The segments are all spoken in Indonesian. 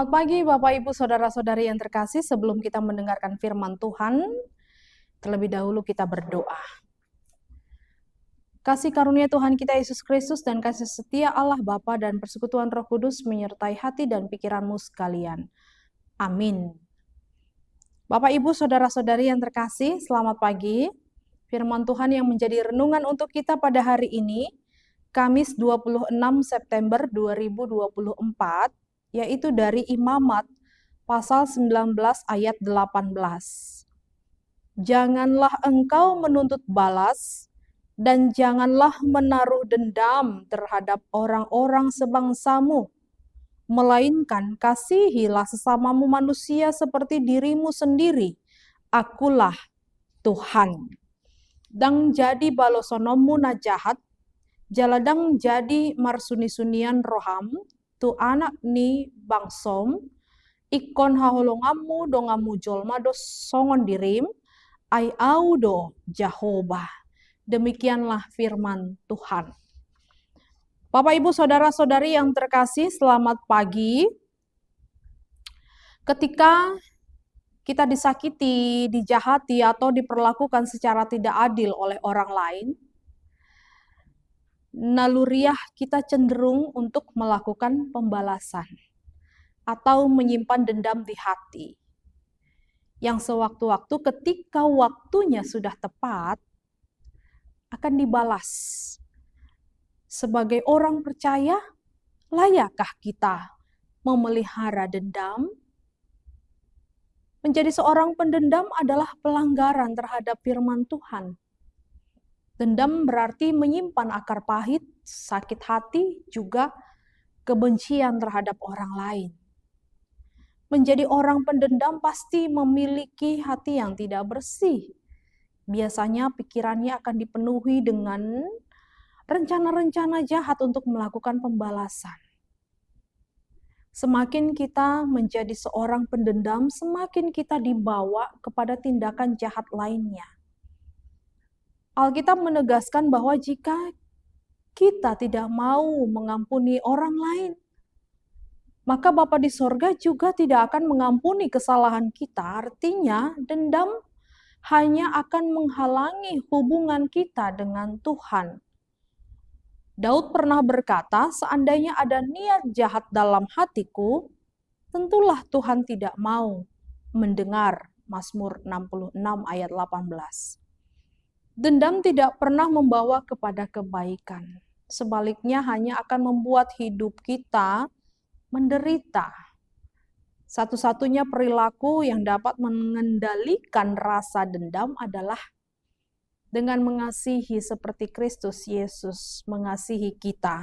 Selamat pagi Bapak Ibu Saudara-saudari yang terkasih. Sebelum kita mendengarkan firman Tuhan, terlebih dahulu kita berdoa. Kasih karunia Tuhan kita Yesus Kristus dan kasih setia Allah Bapa dan persekutuan Roh Kudus menyertai hati dan pikiranmu sekalian. Amin. Bapak Ibu Saudara-saudari yang terkasih, selamat pagi. Firman Tuhan yang menjadi renungan untuk kita pada hari ini, Kamis 26 September 2024, yaitu dari Imamat pasal 19 ayat 18. Janganlah engkau menuntut balas dan janganlah menaruh dendam terhadap orang-orang sebangsamu, melainkan kasihilah sesamamu manusia seperti dirimu sendiri. Akulah Tuhan. Dang jadi balosonomu na jahat, jaladang jadi marsuni-sunian roham, tu anak ni bangsom, ikon haholongamu dongamu jolma dos songon dirim, ai audo Jehovah. Demikianlah firman Tuhan. Bapak Ibu Saudara-saudari yang terkasih, selamat pagi. Ketika kita disakiti, dijahati, atau diperlakukan secara tidak adil oleh orang lain, naluriah kita cenderung untuk melakukan pembalasan atau menyimpan dendam di hati. Yang sewaktu-waktu ketika waktunya sudah tepat, akan dibalas. Sebagai orang percaya, layakkah kita memelihara dendam? Menjadi seorang pendendam adalah pelanggaran terhadap firman Tuhan. Dendam berarti menyimpan akar pahit, sakit hati, juga kebencian terhadap orang lain. Menjadi orang pendendam pasti memiliki hati yang tidak bersih. Biasanya pikirannya akan dipenuhi dengan rencana-rencana jahat untuk melakukan pembalasan. Semakin kita menjadi seorang pendendam, semakin kita dibawa kepada tindakan jahat lainnya. Alkitab menegaskan bahwa jika kita tidak mau mengampuni orang lain, maka Bapa di sorga juga tidak akan mengampuni kesalahan kita. Artinya, dendam hanya akan menghalangi hubungan kita dengan Tuhan. Daud pernah berkata, seandainya ada niat jahat dalam hatiku, tentulah Tuhan tidak mau mendengar. Mazmur 66 ayat 18. Dendam tidak pernah membawa kepada kebaikan. Sebaliknya hanya akan membuat hidup kita menderita. Satu-satunya perilaku yang dapat mengendalikan rasa dendam adalah dengan mengasihi seperti Kristus Yesus mengasihi kita.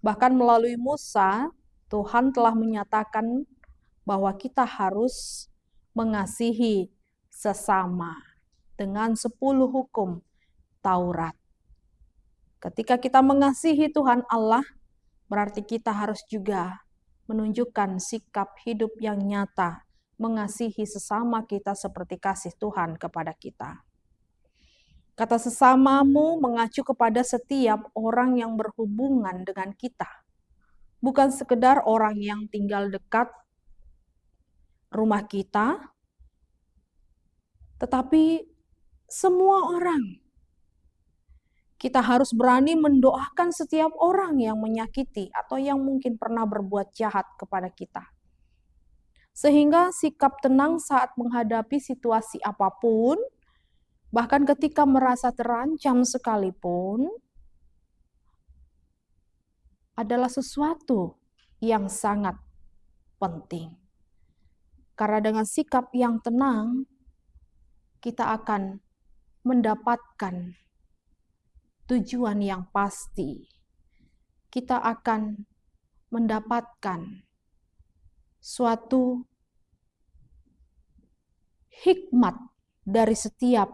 Bahkan melalui Musa, Tuhan telah menyatakan bahwa kita harus mengasihi sesama dengan 10 hukum Taurat. Ketika kita mengasihi Tuhan Allah, berarti kita harus juga menunjukkan sikap hidup yang nyata, mengasihi sesama kita seperti kasih Tuhan kepada kita. Kata sesamamu mengacu kepada setiap orang yang berhubungan dengan kita. Bukan sekedar orang yang tinggal dekat rumah kita, tetapi semua orang. Kita harus berani mendoakan setiap orang yang menyakiti atau yang mungkin pernah berbuat jahat kepada kita. Sehingga sikap tenang saat menghadapi situasi apapun, bahkan ketika merasa terancam sekalipun, adalah sesuatu yang sangat penting. Karena dengan sikap yang tenang, kita akan mendapatkan tujuan yang pasti. Kita akan mendapatkan suatu hikmat dari setiap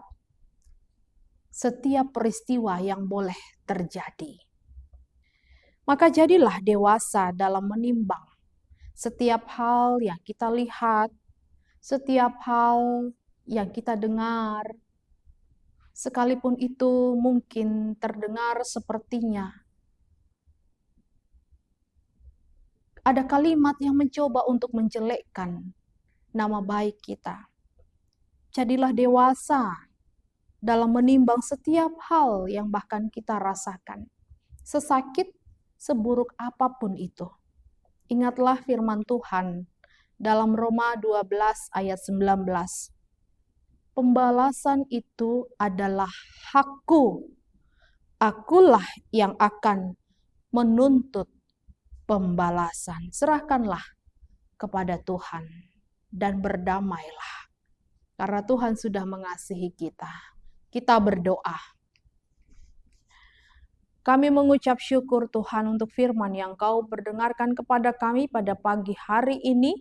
peristiwa yang boleh terjadi. Maka jadilah dewasa dalam menimbang setiap hal yang kita lihat, setiap hal yang kita dengar, sekalipun itu mungkin terdengar sepertinya ada kalimat yang mencoba untuk menjelekkan nama baik kita. Jadilah dewasa dalam menimbang setiap hal yang bahkan kita rasakan. Sesakit, seburuk apapun itu. Ingatlah firman Tuhan dalam Roma 12 ayat 19. Pembalasan itu adalah hakku. Akulah yang akan menuntut pembalasan. Serahkanlah kepada Tuhan dan berdamailah. Karena Tuhan sudah mengasihi kita. Kita berdoa. Kami mengucap syukur Tuhan untuk firman yang Kau perdengarkan kepada kami pada pagi hari ini.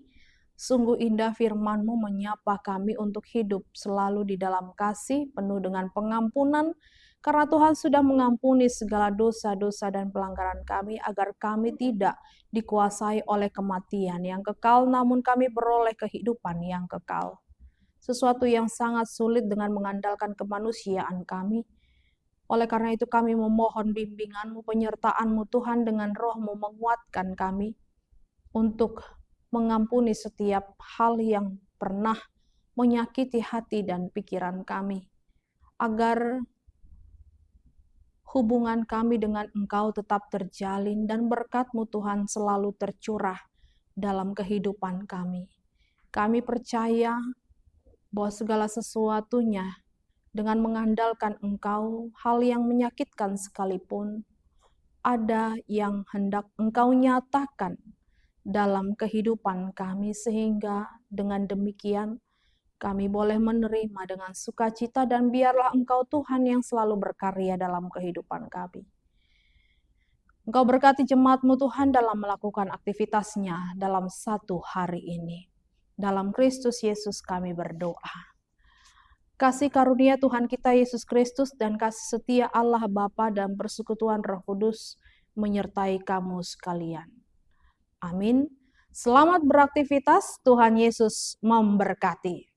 Sungguh indah firman-Mu menyapa kami untuk hidup selalu di dalam kasih, penuh dengan pengampunan, karena Tuhan sudah mengampuni segala dosa-dosa dan pelanggaran kami, agar kami tidak dikuasai oleh kematian yang kekal, namun kami beroleh kehidupan yang kekal. Sesuatu yang sangat sulit dengan mengandalkan kemanusiaan kami. Oleh karena itu kami memohon bimbingan-Mu, penyertaan-Mu Tuhan, dengan Roh-Mu menguatkan kami untuk mengampuni setiap hal yang pernah menyakiti hati dan pikiran kami, agar hubungan kami dengan Engkau tetap terjalin dan berkat-Mu Tuhan selalu tercurah dalam kehidupan kami. Kami percaya bahwa segala sesuatunya dengan mengandalkan Engkau, hal yang menyakitkan sekalipun, ada yang hendak Engkau nyatakan dalam kehidupan kami, sehingga dengan demikian kami boleh menerima dengan sukacita, dan biarlah Engkau Tuhan yang selalu berkarya dalam kehidupan kami. Engkau berkati jemaat-Mu Tuhan dalam melakukan aktivitasnya dalam satu hari ini. Dalam Kristus Yesus kami berdoa. Kasih karunia Tuhan kita Yesus Kristus dan kasih setia Allah Bapa dan persekutuan Roh Kudus menyertai kamu sekalian. Amin. Selamat beraktivitas, Tuhan Yesus memberkati.